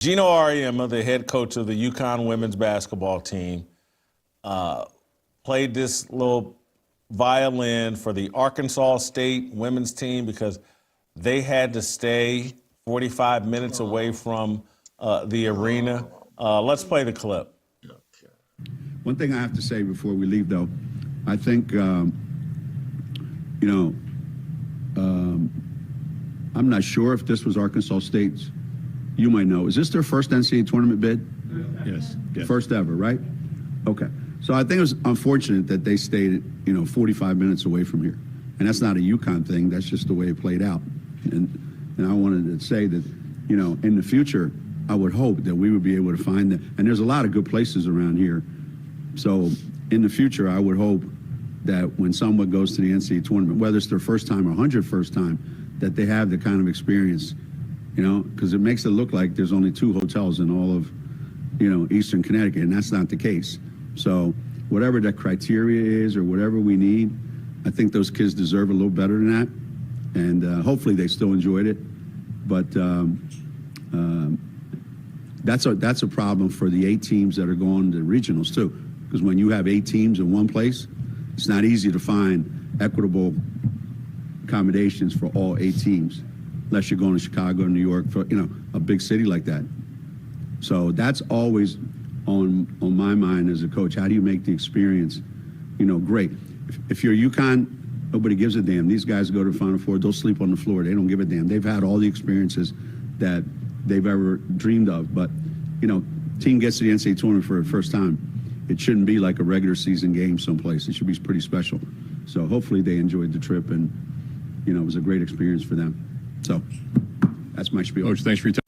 Geno Auriemma, the head coach of the UConn women's basketball team, played this little violin for the Arkansas State women's team because they had to stay 45 minutes away from the arena. Let's play the clip. One thing I have to say before we leave, though, I think, I'm not sure if this was Arkansas State's. You might know. Is this their first NCAA tournament bid? Yes. First ever, right? Okay. So I think it was unfortunate that they stayed, 45 minutes away from here. And that's not a UConn thing. That's just the way it played out. And I wanted to say that, in the future, I would hope that we would be able to find them. And there's a lot of good places around here. So in the future, I would hope that when someone goes to the NCAA tournament, whether it's their first time or 101st time, that they have the kind of experience, because it makes it look like there's only 2 hotels in all of, Eastern Connecticut, and that's not the case. So whatever the criteria is or whatever we need, I think those kids deserve a little better than that. And hopefully they still enjoyed it. But that's a problem for the 8 teams that are going to regionals too. Because when you have 8 teams in one place, it's not easy to find equitable accommodations for all 8 teams, unless you're going to Chicago, New York, for a big city like that. So that's always on my mind as a coach. How do you make the experience, great? If you're UConn, nobody gives a damn. These guys go to the Final Four, they'll sleep on the floor. They don't give a damn. They've had all the experiences that they've ever dreamed of. But, team gets to the NCAA tournament for the first time. It shouldn't be like a regular season game someplace. It should be pretty special. So hopefully they enjoyed the trip and, it was a great experience for them. So that's my spiel. Coach, thanks for your time.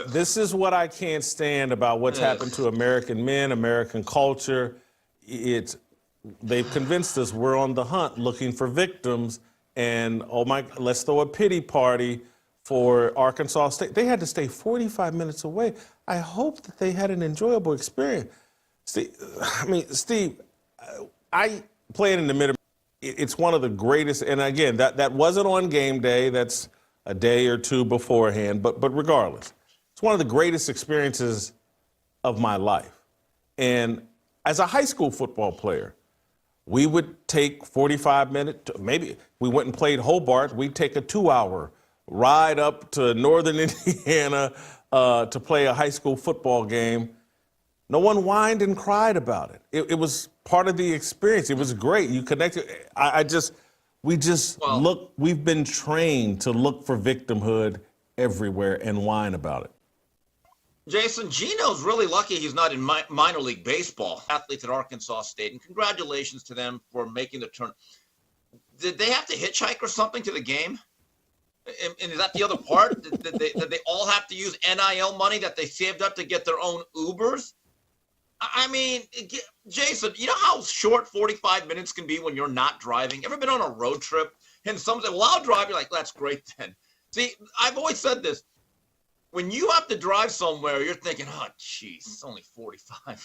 This is what I can't stand about what's happened to American men, American culture. They've convinced us we're on the hunt looking for victims, and let's throw a pity party for Arkansas State. They had to stay 45 minutes away. I hope that they had an enjoyable experience. Steve, I played in the Mid-America. It's one of the greatest, and again, that wasn't on game day. That's a day or two beforehand, but regardless, it's one of the greatest experiences of my life. And as a high school football player, we would take 45 minutes, maybe we went and played Hobart, we'd take a 2-hour ride up to northern Indiana to play a high school football game. No one whined and cried about it. It was part of the experience. It was great. You connected. We've been trained to look for victimhood everywhere and whine about it. Jason, Geno's really lucky he's not in minor league baseball. Athletes at Arkansas State, and congratulations to them for making the turn. Did they have to hitchhike or something to the game? And is that the other part? Did they all have to use NIL money that they saved up to get their own Ubers? I mean, Jason, you know how short 45 minutes can be when you're not driving? Ever been on a road trip and someone said, well, I'll drive? You're like, that's great then. See, I've always said this. When you have to drive somewhere, you're thinking, oh, geez, it's only 45.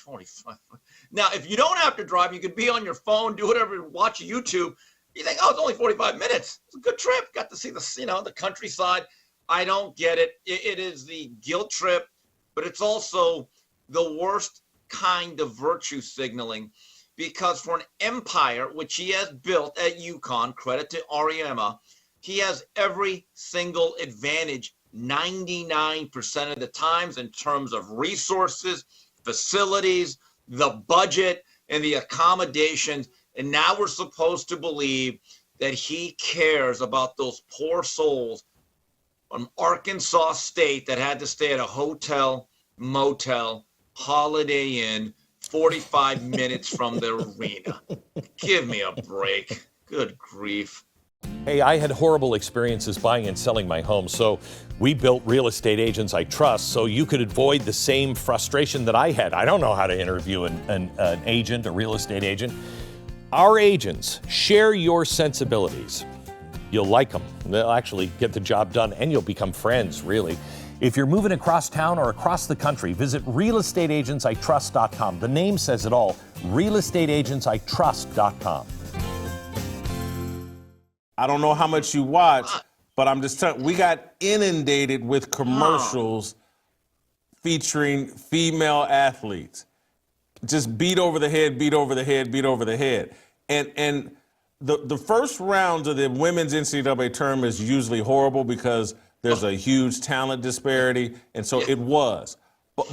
Now, if you don't have to drive, you could be on your phone, do whatever, watch YouTube. You think, oh, it's only 45 minutes. It's a good trip. Got to see the countryside. I don't get it. It is the guilt trip, but it's also the worst kind of virtue signaling, because for an empire, which he has built at UConn, credit to Auriemma, he has every single advantage 99% of the times in terms of resources, facilities, the budget, and the accommodations. And now we're supposed to believe that he cares about those poor souls from Arkansas State that had to stay at a hotel, motel, Holiday Inn, 45 minutes from the arena. Give me a break. Good grief. Hey, I had horrible experiences buying and selling my home, so we built Real Estate Agents I Trust so you could avoid the same frustration that I had. I don't know how to interview an agent, a real estate agent. Our agents share your sensibilities. You'll like them. They'll actually get the job done, and you'll become friends, really. If you're moving across town or across the country, visit realestateagentsitrust.com. The name says it all, realestateagentsitrust.com. I don't know how much you watch, but I'm just telling you, we got inundated with commercials featuring female athletes. Just beat over the head, beat over the head, beat over the head. And the first round of the women's NCAA tournament is usually horrible because there's a huge talent disparity, and so it was.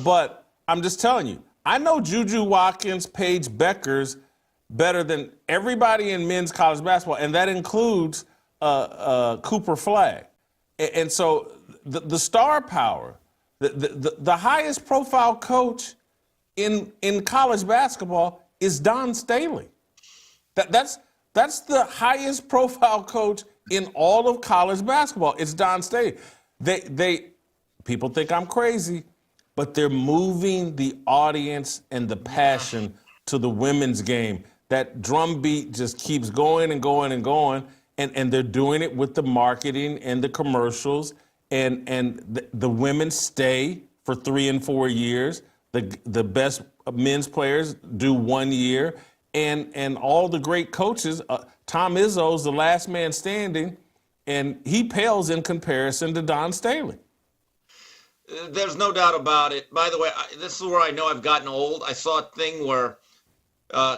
But I'm just telling you, I know Juju Watkins, Paige Beckers better than everybody in men's college basketball, and that includes Cooper Flagg. And so the star power, the highest profile coach in college basketball is Don Staley. That's the highest profile coach in all of college basketball. It's Don Staley. People think I'm crazy, but they're moving the audience and the passion to the women's game. That drumbeat just keeps going and going and going, and they're doing it with the marketing and the commercials, and the women stay for 3 and 4 years. The best men's players do 1 year, and all the great coaches. Tom Izzo's the last man standing, and he pales in comparison to Don Staley. There's no doubt about it. By the way, this is where I know I've gotten old. I saw a thing where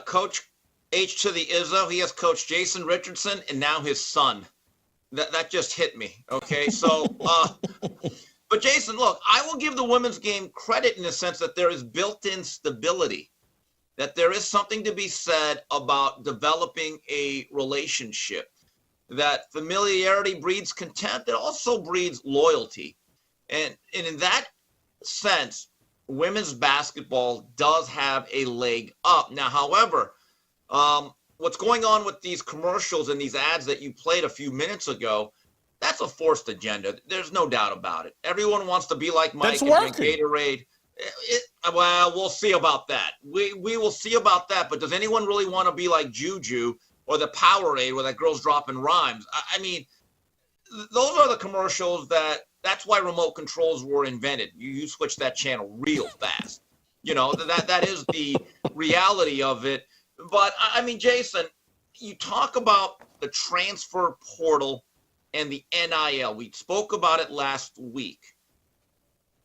Coach H to the Izzo, he has Coach Jason Richardson, and now his son. That just hit me. Okay, so. But Jason, look, I will give the women's game credit in the sense that there is built-in stability, that there is something to be said about developing a relationship, that familiarity breeds contempt. It also breeds loyalty. And in that sense, women's basketball does have a leg up. Now, however, what's going on with these commercials and these ads that you played a few minutes ago, that's a forced agenda. There's no doubt about it. Everyone wants to be like Mike and drink Gatorade. Well, we'll see about that. We will see about that. But does anyone really want to be like Juju or the Powerade where that girl's dropping rhymes? I mean, those are the commercials that's why remote controls were invented. You switch that channel real fast. You know, that is the reality of it. But, I mean, Jason, you talk about the transfer portal and the NIL. We spoke about it last week.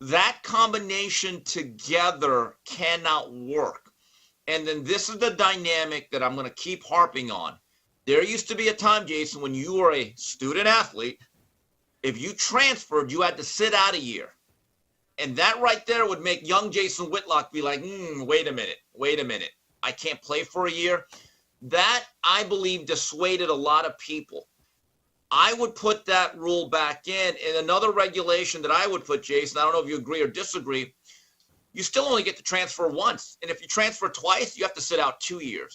That combination together cannot work. And then this is the dynamic that I'm going to keep harping on. There used to be a time, Jason, when you were a student athlete, if you transferred, you had to sit out a year. And that right there would make young Jason Whitlock be like, wait a minute. I can't play for a year. That, I believe, dissuaded a lot of people. I would put that rule back in. And another regulation that I would put, Jason, I don't know if you agree or disagree, you still only get to transfer once. And if you transfer twice, you have to sit out 2 years.